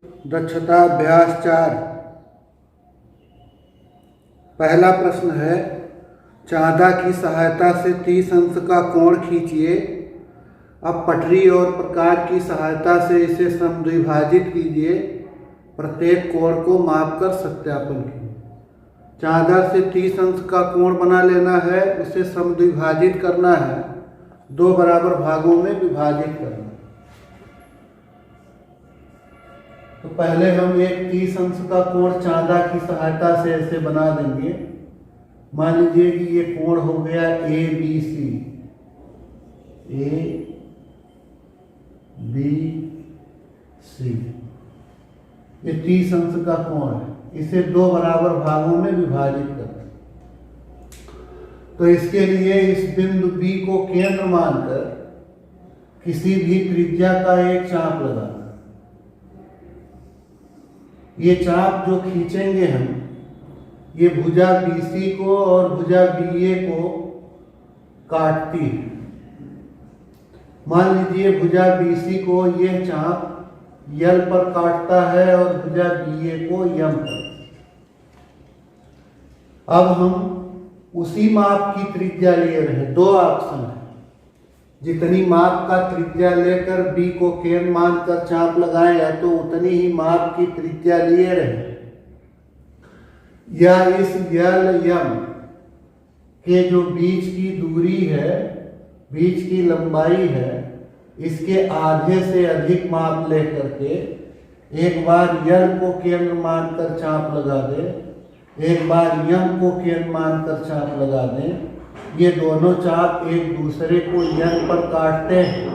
दक्षता अभ्यास 4। पहला प्रश्न है, चाँदा की सहायता से 30 अंश का कोण खींचिए। अब पटरी और प्रकार की सहायता से इसे समद्विभाजित कीजिए। प्रत्येक कोण को मापकर सत्यापन कीजिए। चाँदा से 30 अंश का कोण बना लेना है, उसे समद्विभाजित करना है, 2 बराबर भागों में विभाजित करना है। तो पहले हम एक 30 अंश का कोण चाँदा की सहायता से ऐसे बना देंगे। मान लीजिए कि ये कोण हो गया ABC, ABC, ये 30 अंश का कोण है। इसे 2 बराबर भागों में विभाजित करना। तो इसके लिए इस बिंदु B को केंद्र मानकर किसी भी त्रिज्या का एक चाप लगाना। ये चाप जो खींचेंगे हम, ये भुजा BC को और भुजा BA को काटती है। मान लीजिए भुजा BC को यह चाप L पर काटता है और भुजा BA को M पर। अब हम उसी माप की त्रिज्या लिए रहे। 2 ऑप्शन है, जितनी माप का त्रिज्या लेकर B को केंद्र मानकर चाप लगाएं, या तो उतनी ही माप की त्रिज्या लिए रहे, या इस LM के जो बीच की दूरी है, बीच की लंबाई है, इसके आधे से अधिक माप लेकर के एक बार L को केंद्र मानकर चाप लगा दें, एक बार M को केंद्र मानकर चाप लगा दें। ये दोनों चाप एक दूसरे को N पर काटते हैं।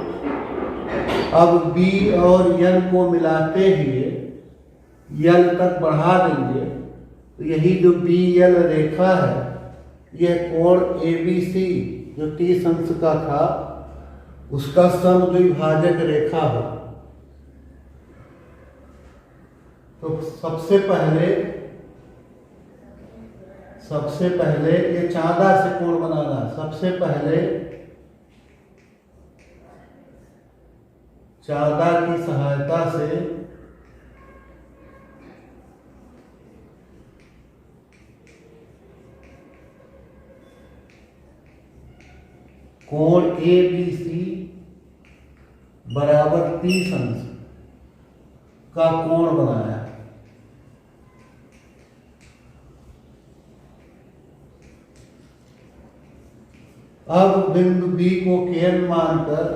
अब B और N को मिलाते हुए L तक बढ़ा देंगे। तो यही जो BL रेखा है, यह कोण ABC जो 30 अंश का था, उसका समद्विभाजक रेखा हो। तो सबसे पहले ये चाँदा से कोण बनाना है। सबसे पहले चाँदा की सहायता से कोण ABC बराबर 30 अंश का कोण बनाया। अब बिंदु B को केंद्र मानकर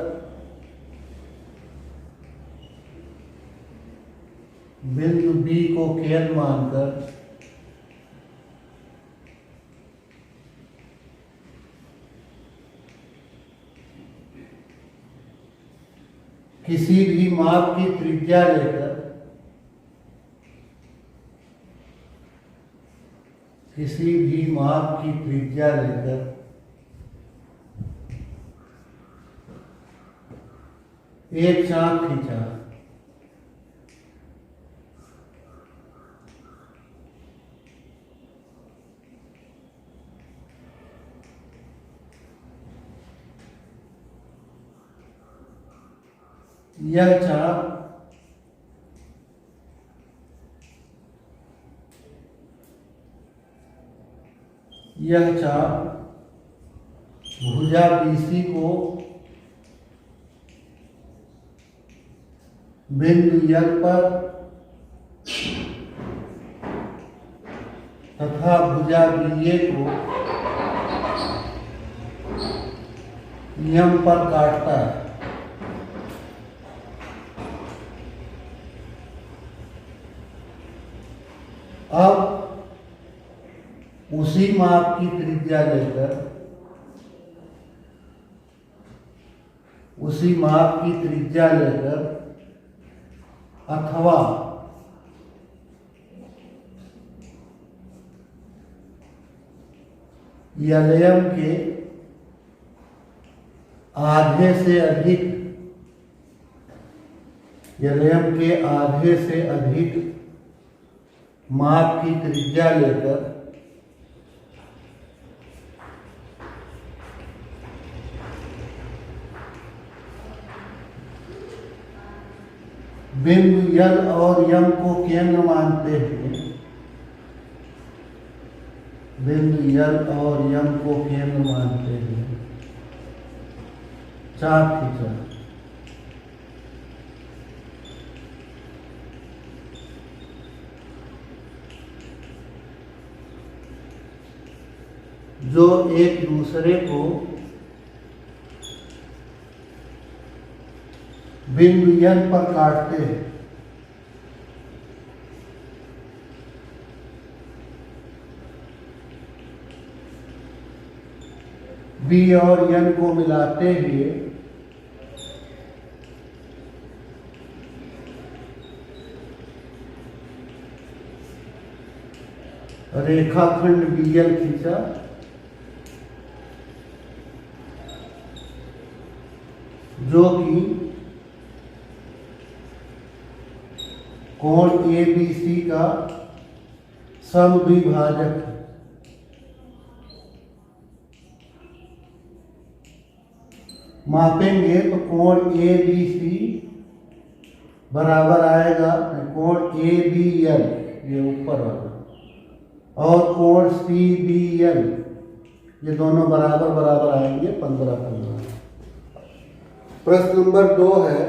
किसी भी माप की त्रिज्या लेकर एक चाप खींचा। यह चाप भुजा BC को बिंदु L पर तथा भुजा BA को M पर काटता है। अब उसी माप की त्रिज्या लेकर अथवा LM के आधे से अधिक माप की त्रिज्या लेकर बिंदु यल और यम को केंद्र मानते हुए, बिंदु यल और यम को केंद्र मानते हुए चाप खींचा। जो एक दूसरे को बिंदु एन पर काटते हैं। बी और एन को मिलाते हुए रेखाखंड बीएल खींचा। जो कि कोण ABC का समद्विभाजक है। मापेंगे तो कोण ABC बराबर आएगा कोण ABL, ये ऊपर वाला, और कोण CBL, ये दोनों बराबर बराबर आएंगे 15-15। प्रश्न नंबर 2 है,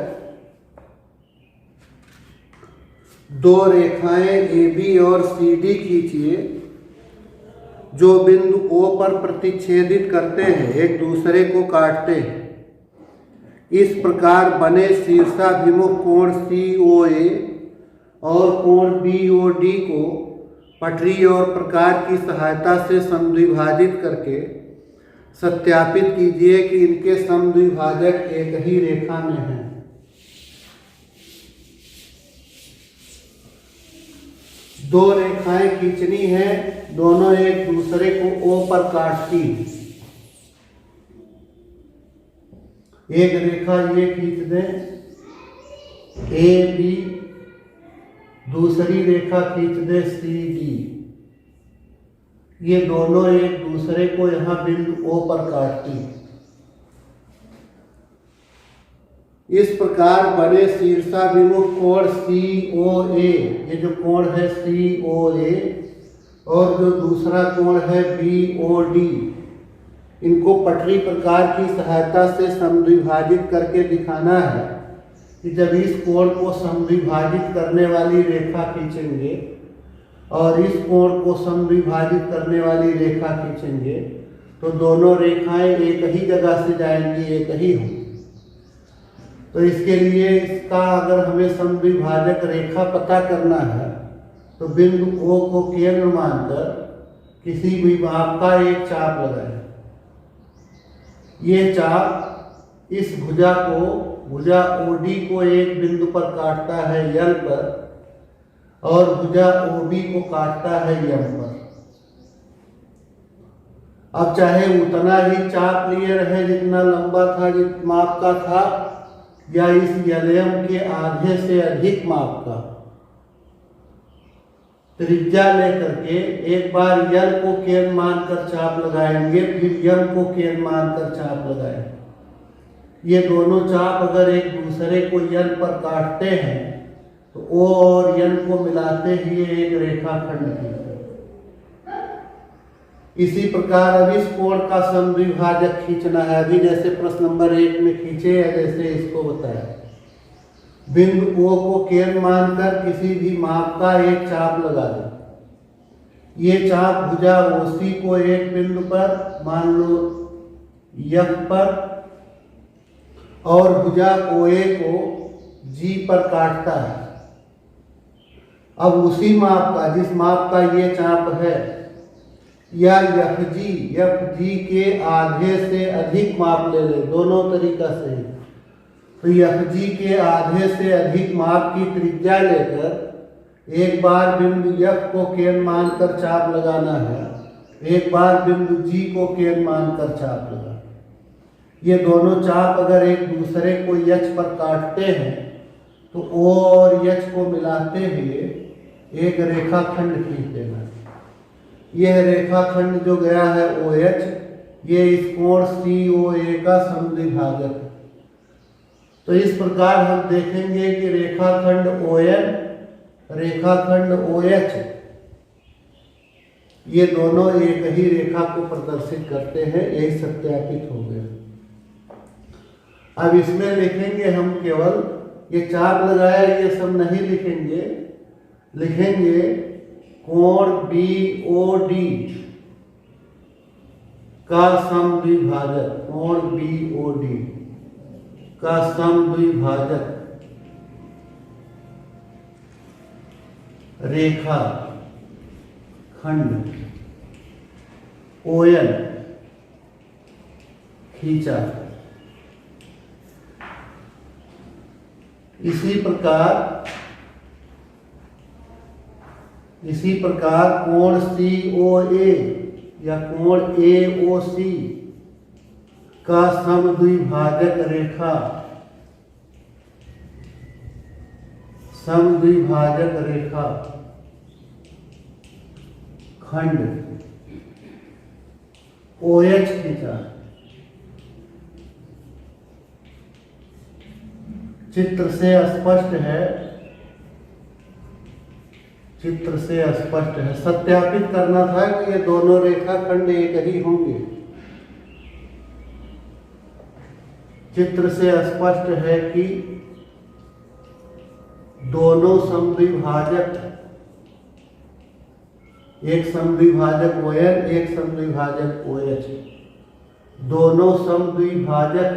दो रेखाएं AB और CD खींचिए जो बिंदु O पर प्रतिच्छेदित करते हैं, एक दूसरे को काटते हैं। इस प्रकार बने शीर्षाभिमुख कोण COA और कोण BOD को पटरी और प्रकार की सहायता से समद्विभाजित करके सत्यापित कीजिए कि इनके समद्विभाजक एक ही रेखा में हैं। दो रेखाएं खींचनी है, दोनों एक दूसरे को O पर काटती हैं। एक रेखा ये खींच दें AB, दूसरी रेखा खींच दें CD। ये दोनों एक दूसरे को यहां बिंदु O पर काटती हैं। इस प्रकार बने शीर्षाभिमुख कोण COA, ये जो कोण है COA और जो दूसरा कोण है BOD, इनको पटरी प्रकार की सहायता से समद्विभाजित करके दिखाना है कि जब इस कोण को समद्विभाजित करने वाली रेखा खींचेंगे और इस कोण को समद्विभाजित करने वाली रेखा खींचेंगे तो दोनों रेखाएं एक ही जगह से जाएंगी, एक ही होंगी। तो इसके लिए इसका अगर हमें समद्विभाजक रेखा पता करना है तो बिंदु O को केंद्र मानकर किसी भी माप का एक चाप लगाएं। ये चाप इस भुजा OD को एक बिंदु पर काटता है L पर और भुजा OB को काटता है M पर। अब चाहे उतना ही चाप लिए रहे जितना लंबा था, जिस माप का था, या इस LM के आधे से अधिक माप का त्रिज्या लेकर के एक बार L को केंद्र मानकर चाप लगाएंगे, फिर M को केंद्र मानकर चाप लगाएंगे। ये दोनों चाप अगर एक दूसरे को L पर काटते हैं तो O और N को मिलाते हुए एक रेखाखंड खींचते। इसी प्रकार अब इस कोण का समद्विभाजक खींचना है। अभी जैसे प्रश्न नंबर 1 में खींचे या जैसे इसको बताया, बिंदु O को केंद्र मानकर किसी भी माप का एक चाप लगा दें। ये चाप भुजा OC को एक बिंदु पर मान लो F पर और भुजा OA को G पर काटता है। अब उसी माप का, जिस माप का ये चाप है, या FG के आधे से अधिक माप ले ले, दोनों तरीका से। तो FG के आधे से अधिक माप की त्रिज्या लेकर एक बार बिंदु F को केंद्र मानकर चाप लगाना है, एक बार बिंदु G को केंद्र मानकर चाप लगाना। ये दोनों चाप अगर एक दूसरे को H पर काटते हैं तो O और H को मिलाते हुए एक रेखाखंड खींच देना। यह रेखाखंड जो गया है OH, ये इस कोण COA का समद्विभाजक है। तो इस प्रकार हम देखेंगे कि रेखाखंड ON, रेखाखंड OH, ये दोनों एक ही रेखा को प्रदर्शित करते हैं। यही सत्यापित हो गया। अब इसमें लिखेंगे हम केवल ये चाप लगाया, ये सब नहीं लिखेंगे। लिखेंगे कोण BOD का समद्विभाजक, कोण BOD का समद्विभाजक रेखा खंड ON खींचा। इसी प्रकार कोण COA या कोण AOC का समद्विभाजक रेखा खंड OH खींचा। चित्र से स्पष्ट है। सत्यापित करना था कि ये दोनों रेखाखंड एक ही होंगे। चित्र से स्पष्ट है कि दोनों समद्विभाजक, एक समद्विभाजक ON, एक समद्विभाजक OH, दोनों समद्विभाजक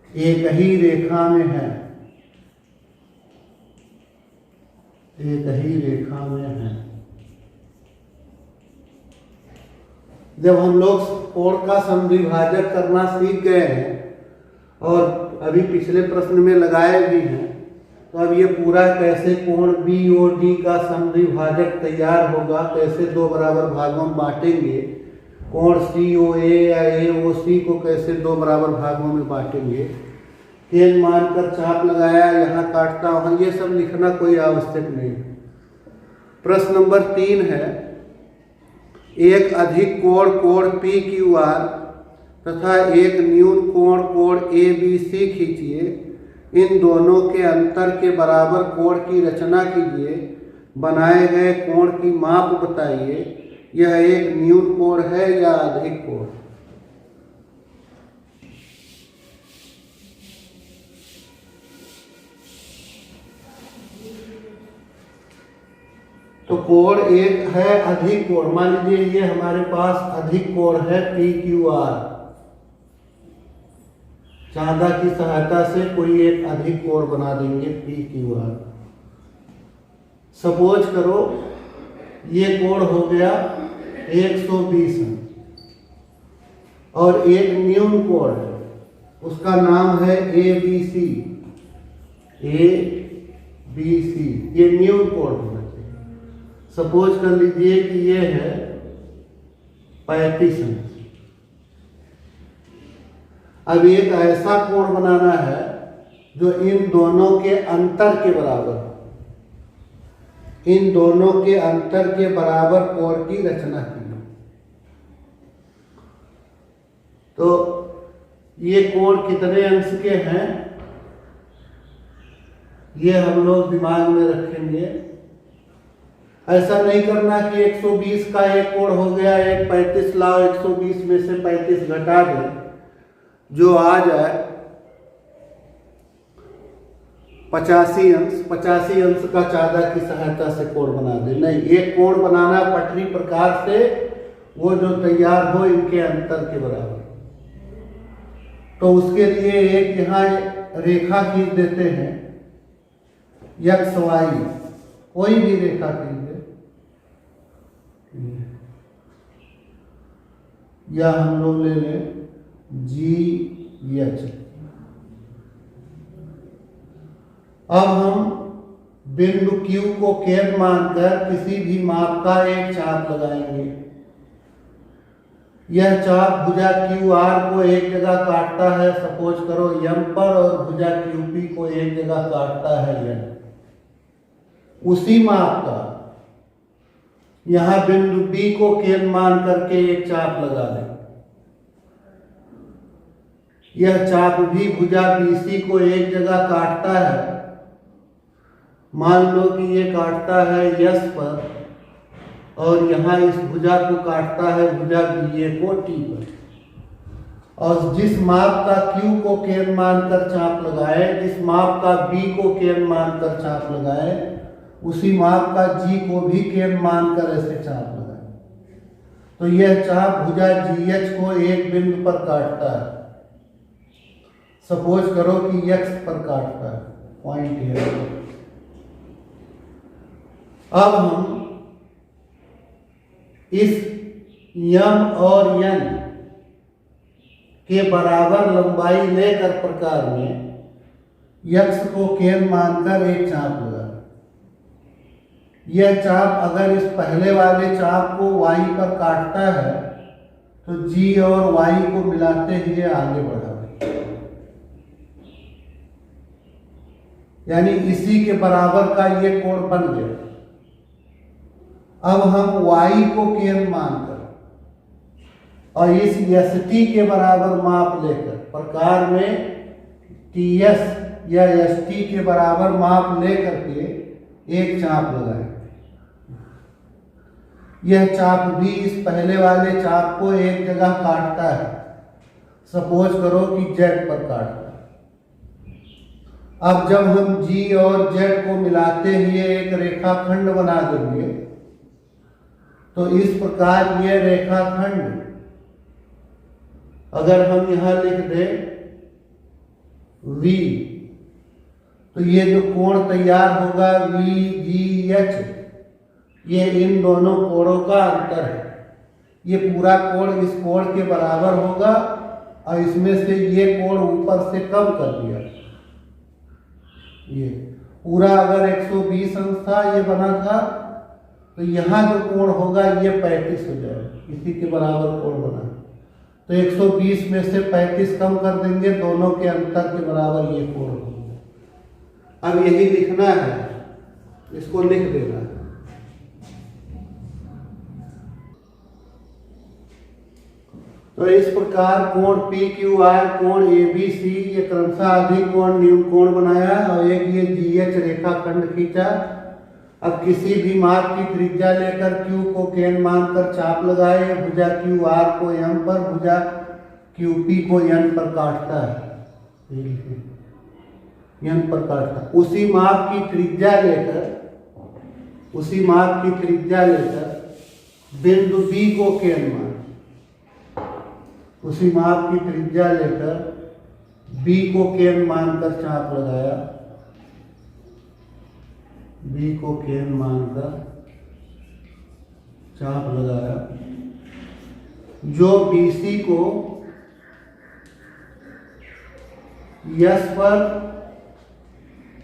एक ही रेखा में है, जब हम लोग कोण का समद्विभाजक करना सीख गए हैं और अभी पिछले प्रश्न में लगाए भी हैं, तो अब ये पूरा कैसे कोण BOD का समद्विभाजक तैयार होगा, कैसे दो बराबर भागों में बांटेंगे, कोण COA या AOC को कैसे दो बराबर भागों में बांटेंगे, तेज मानकर चाप लगाया, यहाँ काटता हूँ, ये सब लिखना कोई आवश्यक नहीं। प्रश्न नंबर 3 है, एक अधिक कोण PQR तथा एक न्यून कोण ABC खींचिए। इन दोनों के अंतर के बराबर कोण की रचना कीजिए। बनाए गए कोण की माप बताइए। यह एक न्यून कोण है या अधिक कोण? तो कोण एक है अधिक कोण। मान लीजिए ये हमारे पास अधिक कोण है PQR। चांदा की सहायता से कोई एक अधिक कोण बना देंगे PQR। सपोज करो ये कोण हो गया 120 और एक न्यून कोण है, उसका नाम है ABC। ये न्यून कोण होना चाहिए। सपोज कर लीजिए कि ये है 35 अंश। अब एक ऐसा कोण बनाना है जो इन दोनों के अंतर के बराबर हो। इन दोनों के अंतर के बराबर कोण की रचना की। तो ये कोण कितने अंश के हैं ये हम लोग दिमाग में रखेंगे। ऐसा नहीं करना कि 120 का एक कोण हो गया, एक 35 लाओ, 120 में से 35 घटा दे, जो आ जाए 85 अंश। 85 अंश का चांदा की सहायता से कोण बना दे। नहीं, एक कोण बनाना पटरी प्रकार से वो जो तैयार हो इनके अंतर के बराबर। तो उसके लिए एक यहाँ रेखा खींच देते हैं, XY, कोई भी रेखा खींच दे, या हम लोग ले लें GH। अब हम बिंदु Q को केंद्र मानकर किसी भी माप का एक चाप लगाएंगे। यह चाप भुजा QR को एक जगह काटता है, सपोज करो M पर, और भुजा QP को एक जगह काटता है N। उसी माप का यहां बिंदु B को केंद्र मान करके एक चाप लगा दें। यह चाप भी भुजा BC को एक जगह काटता है। मान लो कि ये काटता है यस पर और यहाँ इस भुजा को काटता है भुजा BA को T पर। और जिस माप का Q को केंद्र मानकर चाप लगाए, जिस माप का B को केंद्र मानकर चाप लगाए, उसी माप का G को भी केंद्र मानकर ऐसे चाप लगाए। तो यह चाप भुजा GH को एक बिंदु पर काटता है। सपोज करो कि X पर काटता है, पॉइंट है। अब हम इस M और N के बराबर लंबाई लेकर प्रकार में X को केंद्र मानकर एक चाप लगा। यह चाप अगर इस पहले वाले चाप को Y पर काटता है तो G और Y को मिलाते हुए आगे बढ़ा, यानी इसी के बराबर का ये कोण बन गया। अब हम Y को केंद्र मानकर और इस ST के बराबर माप लेकर प्रकार में TS या ST के बराबर माप लेकर के एक चाप लगाए। यह चाप भी इस पहले वाले चाप को एक जगह काटता है। सपोज करो कि Z पर काटता है। अब जब हम G और Z को मिलाते हुए एक रेखाखंड बना देंगे तो इस प्रकार यह रेखाखंड अगर हम यहां लिख दें V, तो ये जो कोण तैयार होगा VGH, ये इन दोनों कोणों का अंतर है। ये पूरा कोण इस कोण के बराबर होगा और इसमें से ये कोण ऊपर से कम कर दिया। ये पूरा अगर 120 अंश था ये बना था, तो यहाँ जो कोण होगा ये 35 हो जाएगा। इसी के बराबर कोण बना तो 120 में से 35 कम कर देंगे, दोनों के अंतर के बराबर ये कोण होगा। अब यही लिखना है, इसको लिख देना है। तो इस प्रकार कोण PQR, कोण ABC, ये क्रमशः अधिक कोण न्यून कोण बनाया और एक ये GH रेखाखंड खींचा। अब किसी भी माप की त्रिज्या लेकर Q को केंद्र मानकर चाप लगाए। भुजा QR को M पर, भुजा QP को N पर काटता है। N पर काटता है। उसी माप की त्रिज्या लेकर बिंदु B को केंद्र मान, उसी माप की त्रिज्या लेकर B को केंद्र मानकर चाप लगाया। B को केंद्र मानकर चाप लगाया, जो BC को S पर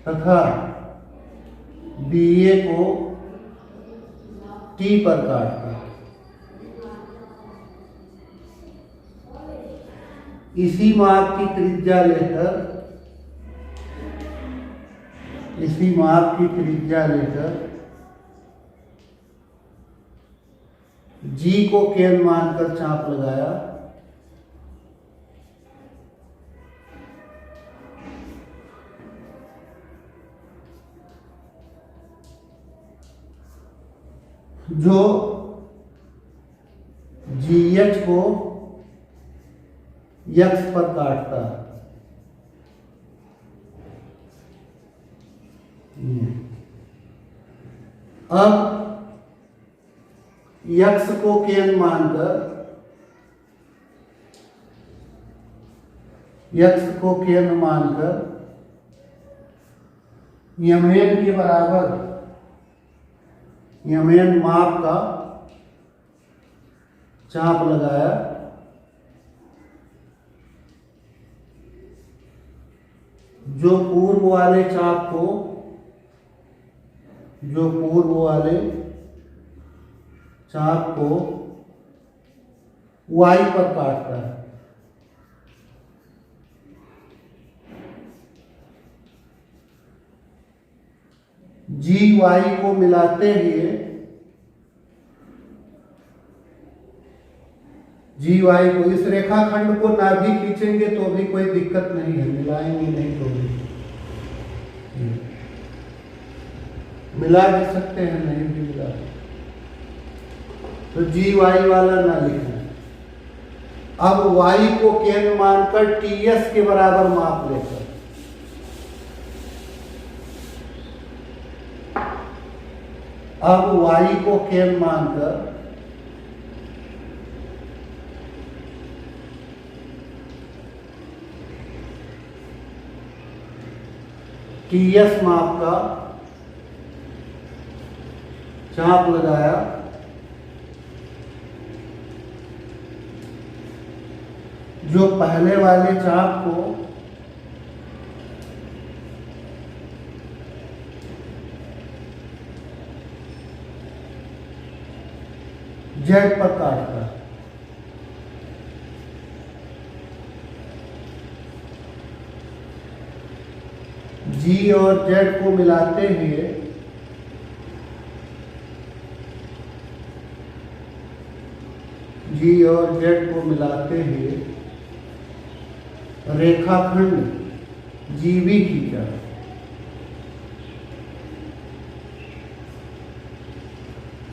तथा BA को T पर काटता है। इसी माप की त्रिज्या लेकर G को केंद्र मानकर चाप लगाया। जो GH को X पर काटता है। अब X को केंद्र मानकर यमेन के बराबर यमेन माप का चाप लगाया। जो पूर्व वाले चाप को Y पर काटता है। GY को मिलाते हुए जी वाई को, इस रेखाखंड को ना भी खींचेंगे तो भी कोई दिक्कत नहीं है, मिलाएंगे नहीं तो भी मिला भी सकते हैं, नहीं भी मिला तो जी वाई वाला ना लिखना। अब वाई को केंद्र मानकर टीएस के बराबर माप लेकर अब वाई को केंद्र मानकर टीएस माप का चाप लगाया, जो पहले वाले चाप को जेड पर काटता, जी और जेड को मिलाते हुए जी और जेड को मिलाते हुए रेखाखंड जीबी खींचा।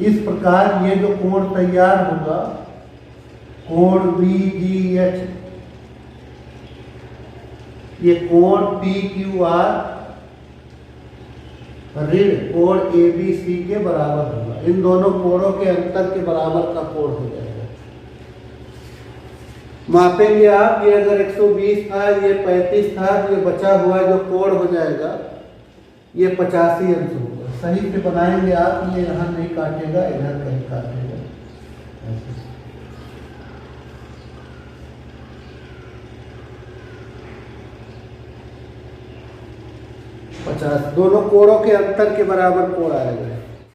इस प्रकार ये जो कोण तैयार होगा, कोण BGH, ये कोण PQR ऋण कोण ABC के बराबर होगा। इन दोनों कोणों के अंतर के बराबर का कोण हो जाएगा। मापेंगे आप, ये अगर 120 था, ये 35 था, तो ये बचा हुआ जो कोण हो जाएगा ये 85 अंश होगा। सही से बनाएंगे आप, ये यहाँ नहीं काटेगा, इधर कहीं काटेगा। 50 दोनों कोणों के अंतर के बराबर कोण आएगा।